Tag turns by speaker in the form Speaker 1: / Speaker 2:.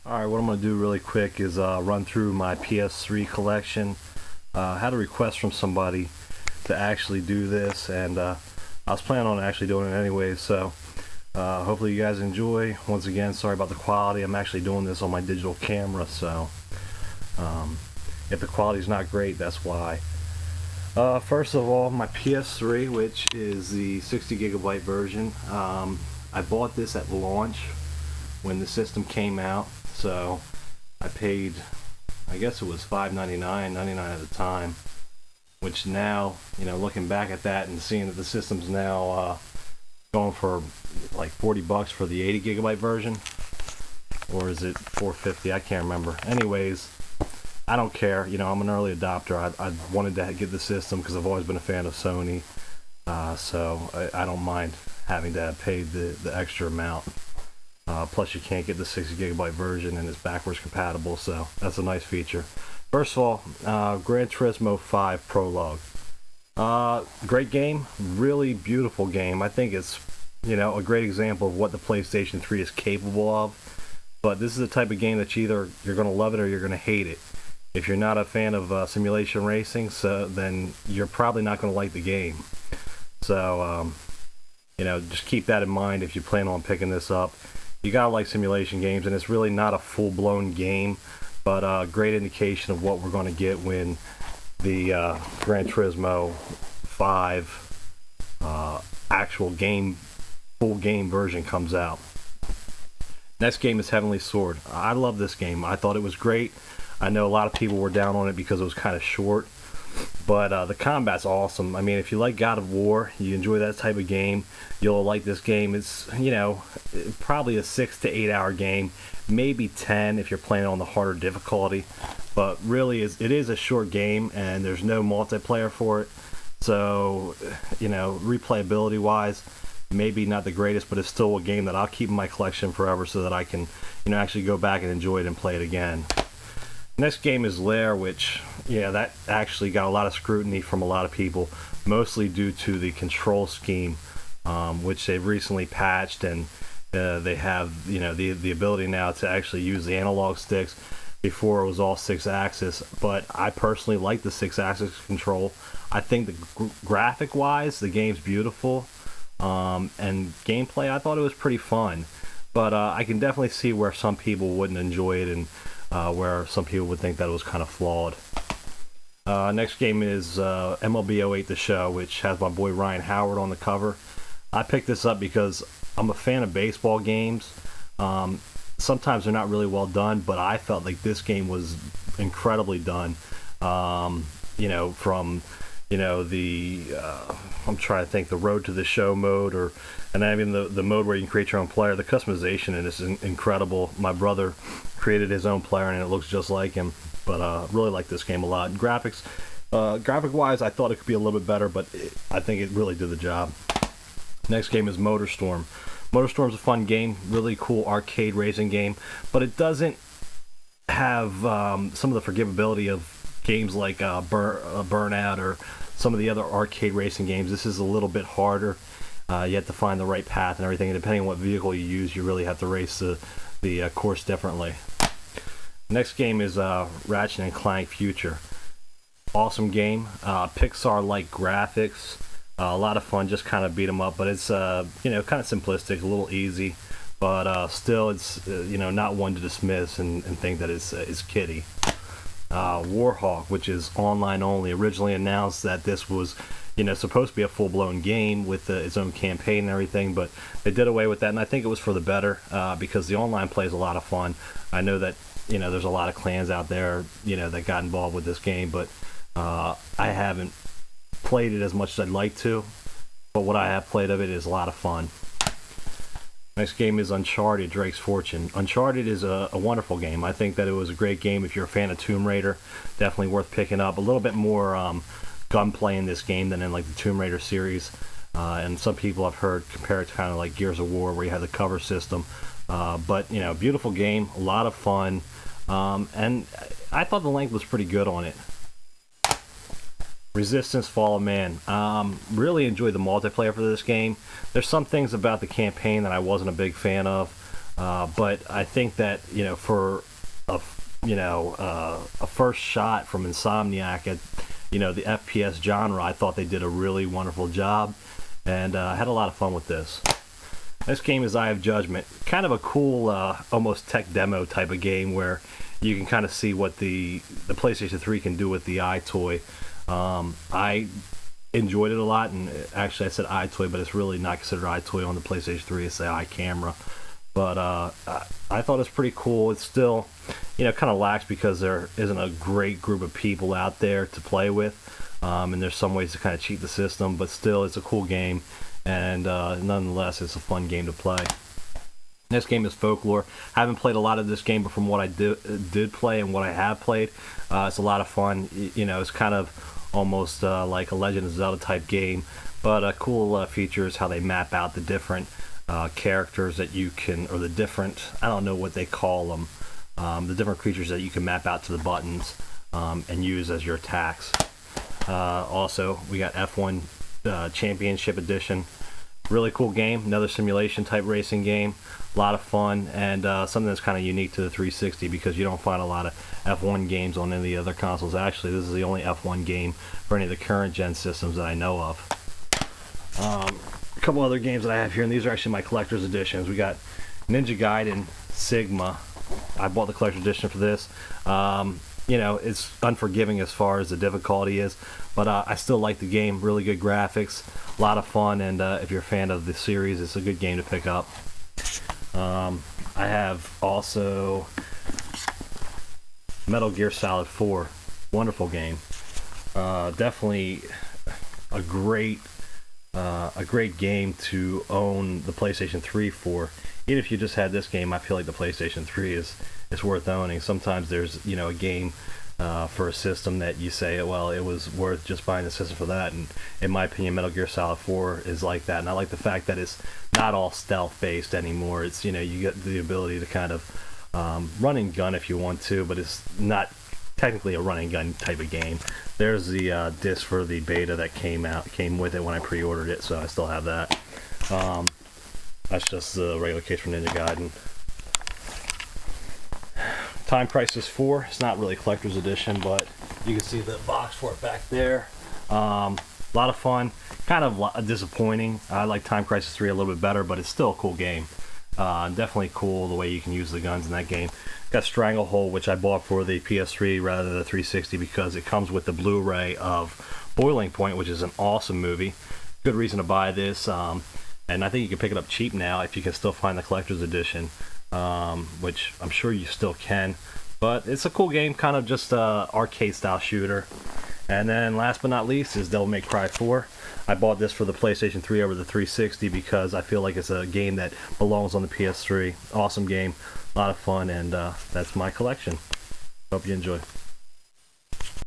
Speaker 1: Alright, what I'm going to do really quick is run through my PS3 collection. I had a request from somebody to actually do this, and I was planning on actually doing it anyway, so hopefully you guys enjoy. Once again, sorry about the quality. I'm actually doing this on my digital camera, so if the quality's not great, that's why. First of all, my PS3, which is the 60 gigabyte version. I bought this at launch when the system came out. So I paid, I guess it was $5.99 at the time, which now, looking back at that and seeing that the system's now going for like 40 bucks for the 80 gigabyte version, or is it 450? I can't remember. Anyways, I don't care. I'm an early adopter. I wanted to get the system because I've always been a fan of Sony, so I don't mind having to pay the extra amount. Plus you can't get the 60 gigabyte version and it's backwards compatible, so that's a nice feature. First of all, Gran Turismo 5 Prologue. Great game, really beautiful game. I think it's a great example of what the PlayStation 3 is capable of. But this is the type of game that you're going to love it or you're going to hate it. If you're not a fan of simulation racing, then you're probably not going to like the game. So just keep that in mind if you plan on picking this up. You gotta like simulation games, and it's really not a full-blown game, but a great indication of what we're going to get when the Gran Turismo 5 actual game, full game version comes out. Next game is Heavenly Sword. I love this game. I thought it was great. I know a lot of people were down on it because it was kind of short, but the combat's awesome. I mean, if you like God of War, you enjoy that type of game, you'll like this game. It's, probably a 6 to 8 hour game, maybe 10 if you're playing on the harder difficulty. But really, it is a short game, and there's no multiplayer for it. So, replayability wise, maybe not the greatest, but it's still a game that I'll keep in my collection forever so that I can, actually go back and enjoy it and play it again. Next game is Lair, which, that actually got a lot of scrutiny from a lot of people, mostly due to the control scheme, which they've recently patched, and they have, the ability now to actually use the analog sticks. Before it was all 6-axis, but I personally like the 6-axis control. I think the graphic-wise, the game's beautiful, and gameplay, I thought it was pretty fun. But I can definitely see where some people wouldn't enjoy it, and where some people would think that it was kind of flawed. Next game is MLB 08 The Show, which has my boy Ryan Howard on the cover. I picked this up because I'm a fan of baseball games. Sometimes they're not really well done, but I felt like this game was incredibly done. From I'm trying to think, the Road to the Show mode, and even the mode where you can create your own player. The customization in this is incredible. My brother created his own player, and it looks just like him. But really like this game a lot. Graphics, graphic-wise, I thought it could be a little bit better, but I think it really did the job. Next game is MotorStorm. MotorStorm's a fun game, really cool arcade racing game, but it doesn't have some of the forgivability of games like Burnout or some of the other arcade racing games. This is a little bit harder. You have to find the right path and everything, and depending on what vehicle you use, you really have to race the course differently. Next game is Ratchet and Clank Future. Awesome game, Pixar-like graphics. A lot of fun, just kind of beat them up, but it's kind of simplistic, a little easy, but still it's not one to dismiss and think that it's kiddie. Warhawk, which is online only, originally announced that this was supposed to be a full-blown game with its own campaign and everything, but they did away with that, and I think it was for the better, because the online play is a lot of fun. I know that there's a lot of clans out there that got involved with this game, but I haven't played it as much as I'd like to, but what I have played of it is a lot of fun. Next game is Uncharted Drake's Fortune. Uncharted is a wonderful game. I think that it was a great game. If you're a fan of Tomb Raider, definitely worth picking up. A little bit more gunplay in this game than in like the Tomb Raider series, and some people I've heard compare it to kind of like Gears of War, where you have the cover system, but beautiful game, a lot of fun, and I thought the length was pretty good on it. Resistance Fall of Man. Really enjoyed the multiplayer for this game. There's some things about the campaign that I wasn't a big fan of. But I think that, for a a first shot from Insomniac at the FPS genre, I thought they did a really wonderful job, and I had a lot of fun with this. This game is Eye of Judgment, kind of a cool, almost tech demo type of game where you can kind of see what the PlayStation 3 can do with the EyeToy. I enjoyed it a lot, and actually I said EyeToy, but it's really not considered EyeToy on the PlayStation 3. It's the iCamera. But I thought it's pretty cool. It's still, kind of lacks because there isn't a great group of people out there to play with, and there's some ways to kind of cheat the system. But still, it's a cool game, and nonetheless, it's a fun game to play. This game is Folklore. I haven't played a lot of this game, but from what I did play and what I have played, it's a lot of fun. It's kind of almost like a Legend of Zelda type game, but cool features how they map out the different characters that you can, or the different, I don't know what they call them, the different creatures that you can map out to the buttons and use as your attacks. Also, we got F1 Championship Edition. Really cool game, another simulation type racing game, a lot of fun, and something that's kind of unique to the 360 because you don't find a lot of F1 games on any of the other consoles. Actually, this is the only F1 game for any of the current gen systems that I know of. A couple other games that I have here, and these are actually my collector's editions. We got Ninja Gaiden Sigma. I bought the collector's edition for this. It's unforgiving as far as the difficulty is, but I still like the game. Really good graphics, a lot of fun, and if you're a fan of the series, it's a good game to pick up. I have also Metal Gear Solid 4. Wonderful game. Definitely a great game to own the PlayStation 3 for. Even if you just had this game, I feel like the PlayStation 3 is worth owning. Sometimes there's a game for a system that you say, well, it was worth just buying the system for that, and in my opinion, Metal Gear Solid 4 is like that. And I like the fact that it's not all stealth based anymore. It's you get the ability to kind of run and gun if you want to, but it's not technically a run and gun type of game. There's the disc for the beta that came with it when I pre-ordered it, so I still have that. That's just the regular case for Ninja Gaiden. Time Crisis 4. It's not really collector's edition, but you can see the box for it back there. A lot of fun. Kind of disappointing. I like Time Crisis 3 a little bit better, but it's still a cool game. Definitely cool the way you can use the guns in that game. Got Stranglehold, which I bought for the PS3 rather than the 360 because it comes with the Blu-ray of Boiling Point, which is an awesome movie. Good reason to buy this. And I think you can pick it up cheap now if you can still find the collector's edition, which I'm sure you still can. But it's a cool game, kind of just a arcade style shooter. And then last but not least is Devil May Cry 4. I bought this for the PlayStation 3 over the 360 because I feel like it's a game that belongs on the PS3. Awesome game, a lot of fun, and that's my collection. Hope you enjoy.